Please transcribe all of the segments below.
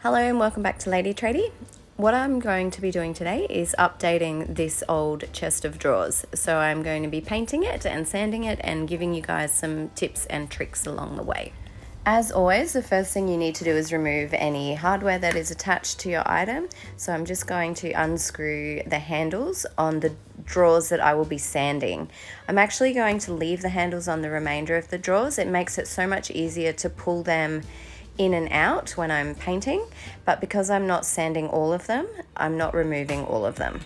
Hello and welcome back to Lady Tradie. What I'm going to be doing today is updating this old chest of drawers. So I'm going to be painting it and sanding it and giving you guys some tips and tricks along the way. As always, the first thing you need to do is remove any hardware that is attached to your item. So I'm just going to unscrew the handles on the drawers that I will be sanding. I'm actually going to leave the handles on the remainder of the drawers. It makes it so much easier to pull them in and out when I'm painting, but because I'm not sanding all of them, I'm not removing all of them.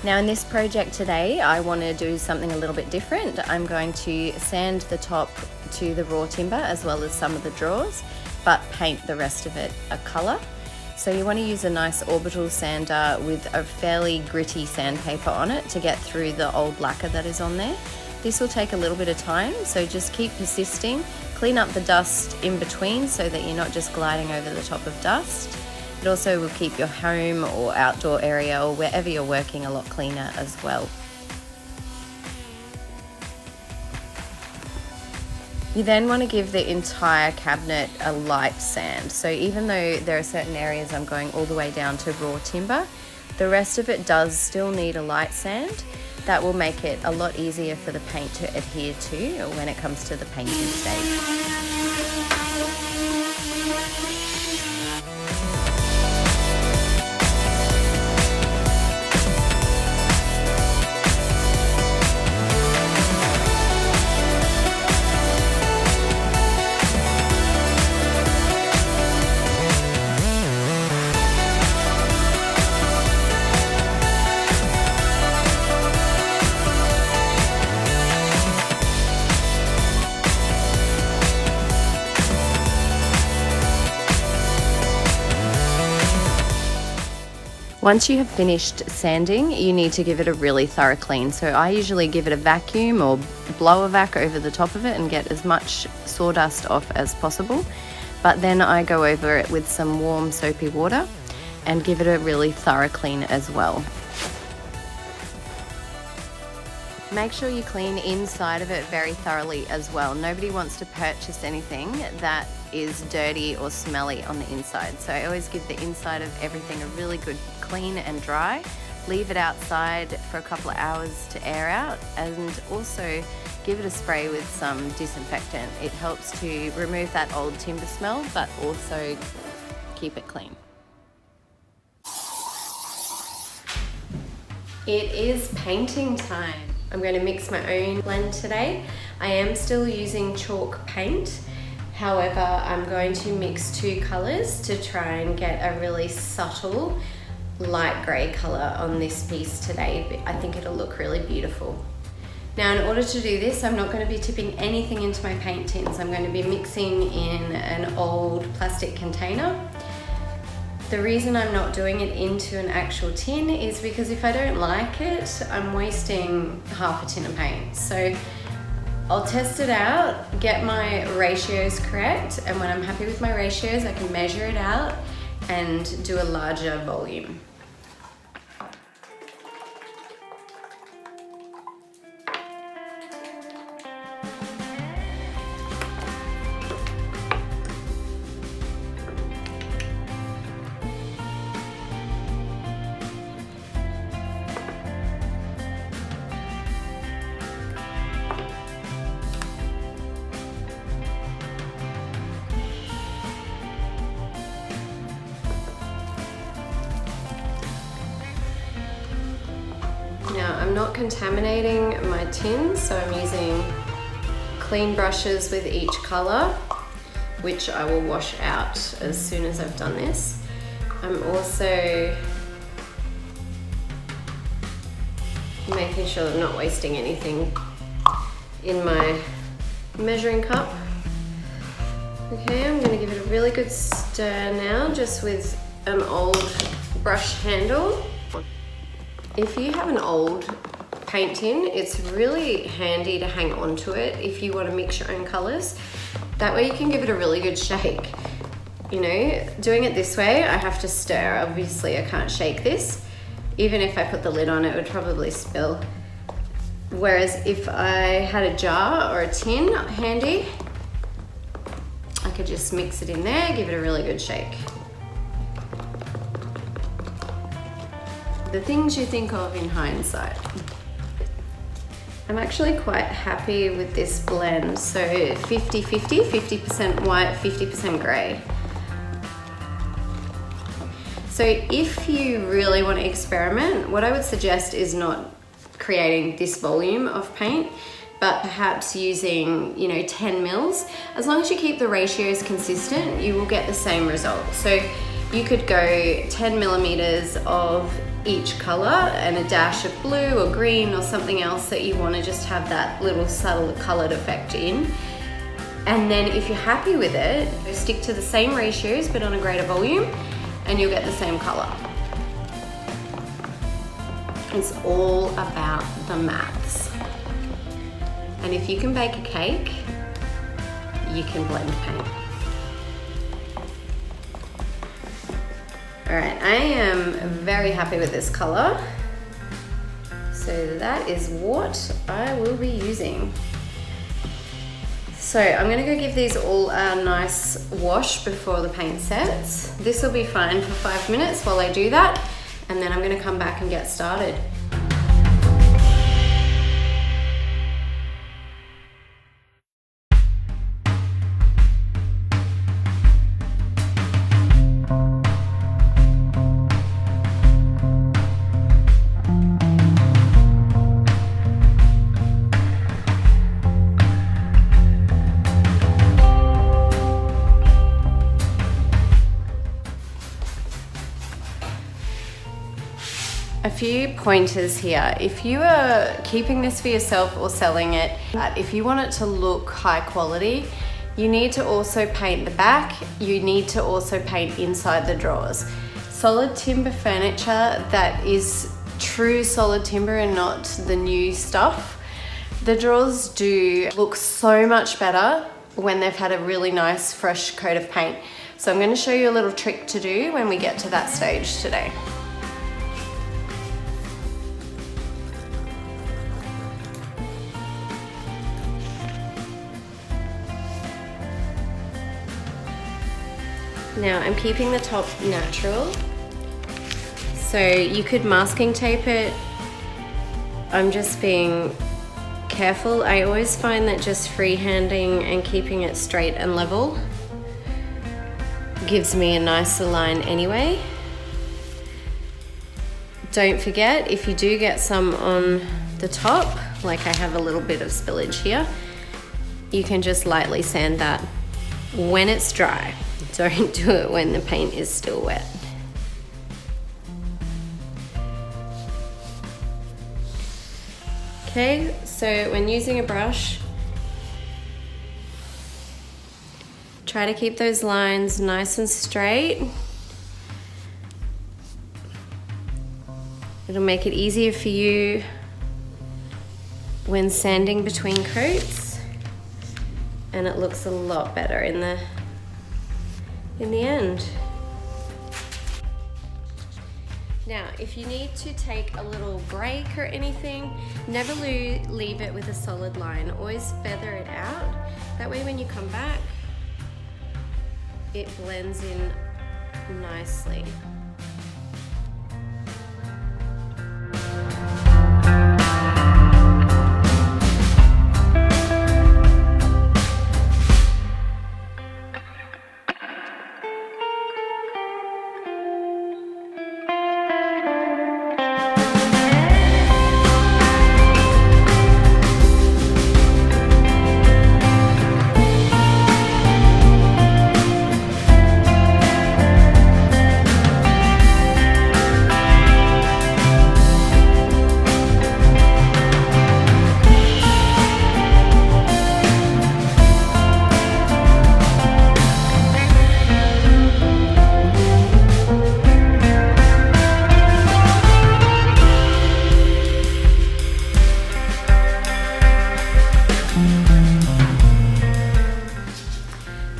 Now in this project today, I want to do something a little bit different. I'm going to sand the top to the raw timber as well as some of the drawers, but paint the rest of it a colour. So you want to use a nice orbital sander with a fairly gritty sandpaper on it to get through the old lacquer that is on there. This will take a little bit of time, so just keep persisting. Clean up the dust in between so that you're not just gliding over the top of dust. It also will keep your home or outdoor area or wherever you're working a lot cleaner as well. You then want to give the entire cabinet a light sand. So even though there are certain areas I'm going all the way down to raw timber, the rest of it does still need a light sand. That will make it a lot easier for the paint to adhere to when it comes to the painting stage. Once you have finished sanding, you need to give it a really thorough clean. So I usually give it a vacuum or blow a vac over the top of it and get as much sawdust off as possible. But then I go over it with some warm soapy water and give it a really thorough clean as well. Make sure you clean inside of it very thoroughly as well. Nobody wants to purchase anything that is dirty or smelly on the inside. So I always give the inside of everything a really good clean and dry. Leave it outside for a couple of hours to air out, and also give it a spray with some disinfectant. It helps to remove that old timber smell, but also keep it clean. It is painting time. I'm going to mix my own blend today. I am still using chalk paint. However, I'm going to mix two colours to try and get a really subtle light grey colour on this piece today. I think it'll look really beautiful. Now in order to do this, I'm not going to be tipping anything into my paint tins. I'm going to be mixing in an old plastic container. The reason I'm not doing it into an actual tin is because if I don't like it, I'm wasting half a tin of paint. So I'll test it out, get my ratios correct, and when I'm happy with my ratios, I can measure it out and do a larger volume. Now I'm not contaminating my tins, so I'm using clean brushes with each colour, which I will wash out as soon as I've done this. I'm also making sure I'm not wasting anything in my measuring cup. Okay, I'm going to give it a really good stir now, just with an old brush handle. If you have an old paint tin, it's really handy to hang on to it if you want to mix your own colours. That way you can give it a really good shake. You know, doing it this way, I have to stir. Obviously, I can't shake this. Even if I put the lid on, it would probably spill. Whereas if I had a jar or a tin handy, I could just mix it in there, give it a really good shake. The things you think of in hindsight. I'm actually quite happy with this blend. So 50-50, 50% white, 50% gray. So if you really want to experiment, what I would suggest is not creating this volume of paint, but perhaps using, 10 mils. As long as you keep the ratios consistent, you will get the same result. So you could go 10 millimeters of each color and a dash of blue or green or something else that you want to just have that little subtle colored effect in. And then if you're happy with it, stick to the same ratios but on a greater volume and you'll get the same color. It's all about the maths. And if you can bake a cake, you can blend paint. All right, I am very happy with this color. So that is what I will be using. So I'm gonna go give these all a nice wash before the paint sets. This will be fine for 5 minutes while I do that, and then I'm gonna come back and get started. A few pointers here. If you are keeping this for yourself or selling it, if you want it to look high quality, you need to also paint the back. You need to also paint inside the drawers. Solid timber furniture that is true solid timber and not the new stuff. The drawers do look so much better when they've had a really nice fresh coat of paint. So I'm going to show you a little trick to do when we get to that stage today. Now I'm keeping the top natural, so you could masking tape it. I'm just being careful. I always find that just freehanding and keeping it straight and level gives me a nicer line anyway. Don't forget, if you do get some on the top, like I have a little bit of spillage here, you can just lightly sand that when it's dry. Don't do it when the paint is still wet. Okay, so when using a brush, try to keep those lines nice and straight. It'll make it easier for you when sanding between coats, and it looks a lot better in the end. Now, if you need to take a little break or anything, never leave it with a solid line. Always feather it out. That way when you come back, it blends in nicely.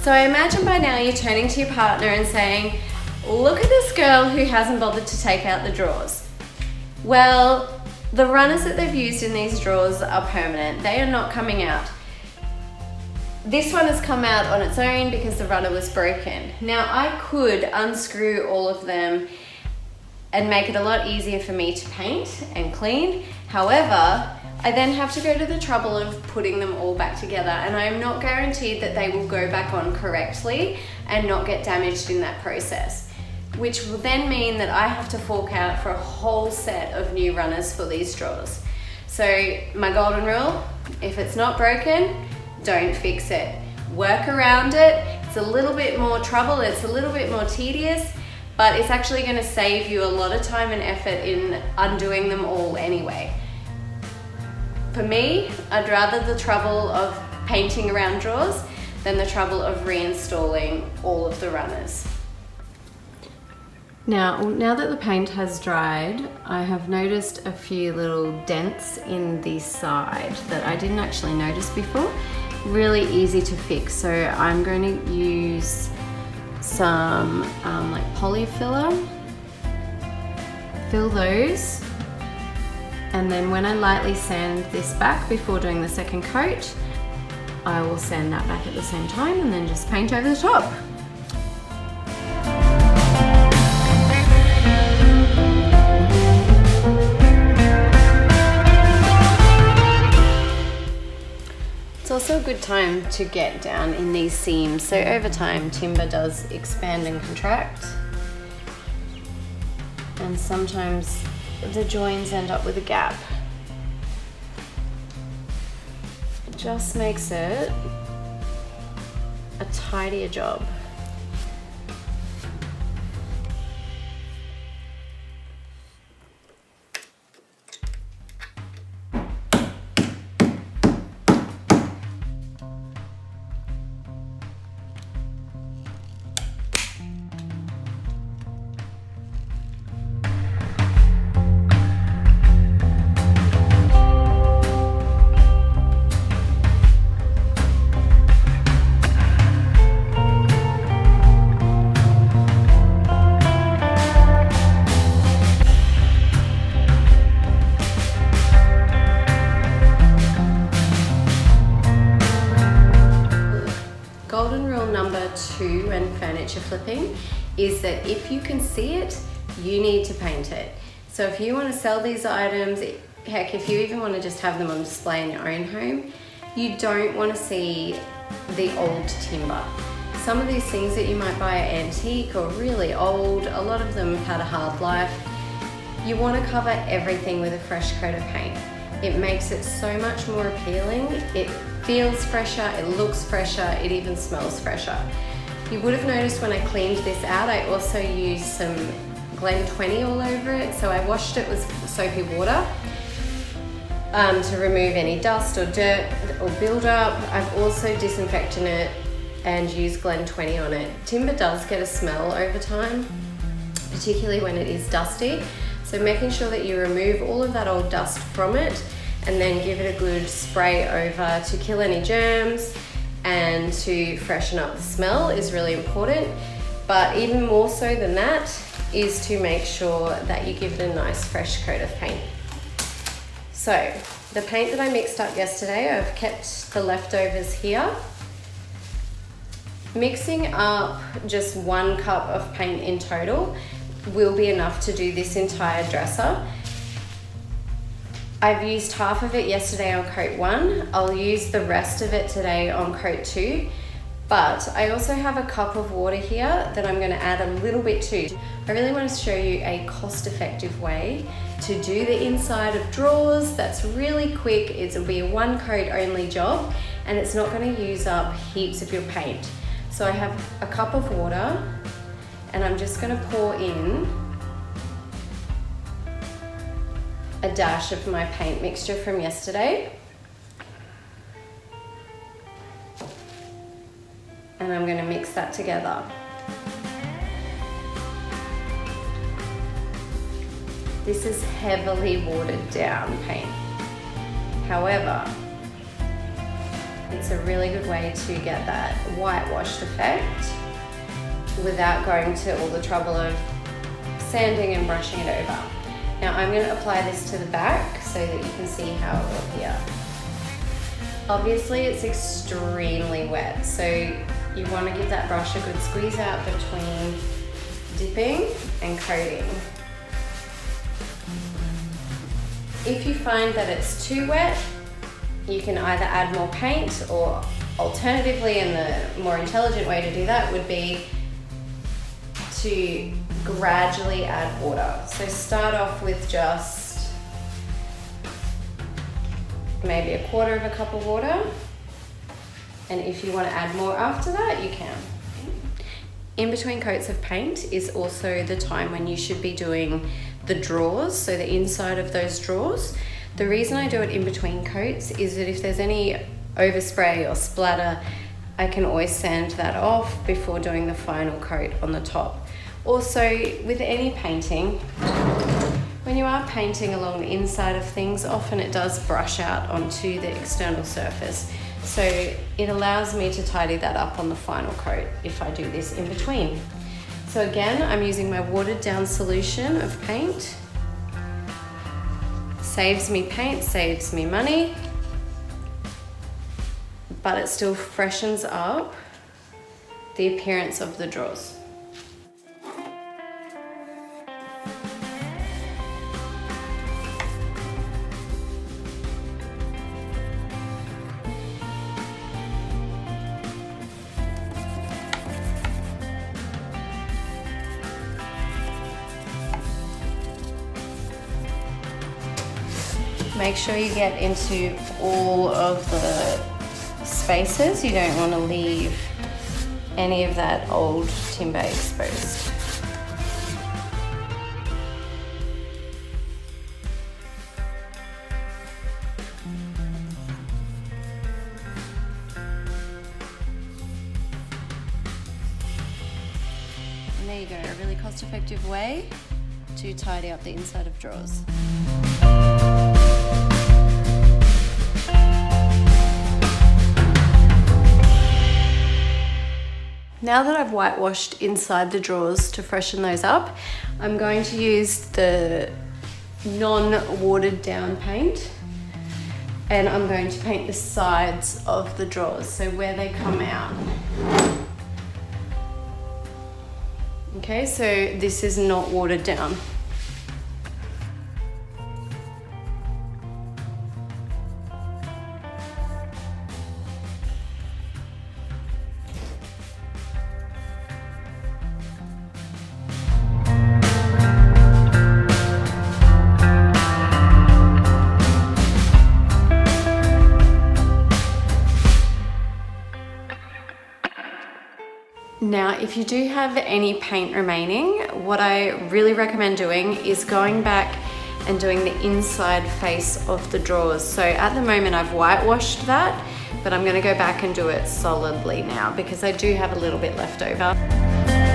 So I imagine by now you're turning to your partner and saying, look at this girl who hasn't bothered to take out the drawers. Well, the runners that they've used in these drawers are permanent. They are not coming out. This one has come out on its own because the runner was broken. Now I could unscrew all of them and make it a lot easier for me to paint and clean. However, I then have to go to the trouble of putting them all back together, and I am not guaranteed that they will go back on correctly and not get damaged in that process, which will then mean that I have to fork out for a whole set of new runners for these drawers. So my golden rule, if it's not broken, don't fix it. Work around it. It's a little bit more trouble, it's a little bit more tedious, but it's actually going to save you a lot of time and effort in undoing them all anyway. For me, I'd rather the trouble of painting around drawers than the trouble of reinstalling all of the runners. Now that the paint has dried, I have noticed a few little dents in the side that I didn't actually notice before. Really easy to fix, so I'm going to use some like polyfiller, fill those, and then when I lightly sand this back before doing the second coat, I will sand that back at the same time and then just paint over the top. It's also a good time to get down in these seams. So over time, timber does expand and contract, and sometimes the joins end up with a gap. It just makes it a tidier job. Golden rule number 2 when furniture flipping is that if you can see it, you need to paint it. So if you want to sell these items, heck, if you even want to just have them on display in your own home, you don't want to see the old timber. Some of these things that you might buy are antique or really old, a lot of them have had a hard life. You want to cover everything with a fresh coat of paint. It makes it so much more appealing. It feels fresher, it looks fresher, it even smells fresher. You would have noticed when I cleaned this out, I also used some Glen 20 all over it. So I washed it with soapy water to remove any dust or dirt or build-up. I've also disinfected it and used Glen 20 on it. Timber does get a smell over time, particularly when it is dusty. So making sure that you remove all of that old dust from it and then give it a good spray over to kill any germs and to freshen up the smell is really important. But even more so than that is to make sure that you give it a nice fresh coat of paint. So the paint that I mixed up yesterday, I've kept the leftovers here. Mixing up just 1 cup of paint in total will be enough to do this entire dresser. I've used half of it yesterday on coat 1. I'll use the rest of it today on coat 2. But I also have a cup of water here that I'm going to add a little bit to. I really want to show you a cost-effective way to do the inside of drawers that's really quick. It'll be a 1 coat only job and it's not going to use up heaps of your paint. So I have a cup of water and I'm just going to pour in a dash of my paint mixture from yesterday. And I'm going to mix that together. This is heavily watered down paint. However, it's a really good way to get that whitewashed effect without going to all the trouble of sanding and brushing it over. Now I'm going to apply this to the back so that you can see how it will appear. Obviously it's extremely wet, so you want to give that brush a good squeeze out between dipping and coating. If you find that it's too wet, you can either add more paint, or alternatively, and the more intelligent way to do that would be to gradually add water. So start off with just maybe a quarter of a cup of water, and if you want to add more after that, you can. In between coats of paint is also the time when you should be doing the drawers, so the inside of those drawers. The reason I do it in between coats is that if there's any overspray or splatter, I can always sand that off before doing the final coat on the top. Also, with any painting, when you are painting along the inside of things, often it does brush out onto the external surface. So it allows me to tidy that up on the final coat if I do this in between. So again, I'm using my watered down solution of paint. Saves me paint, saves me money, but it still freshens up the appearance of the drawers. Make sure you get into all of the spaces. You don't want to leave any of that old timber exposed. And there you go, a really cost-effective way to tidy up the inside of drawers. Now that I've whitewashed inside the drawers to freshen those up, I'm going to use the non-watered down paint, and I'm going to paint the sides of the drawers, so where they come out. Okay, so this is not watered down. Now, if you do have any paint remaining, what I really recommend doing is going back and doing the inside face of the drawers. So at the moment I've whitewashed that, but I'm gonna go back and do it solidly now because I do have a little bit left over.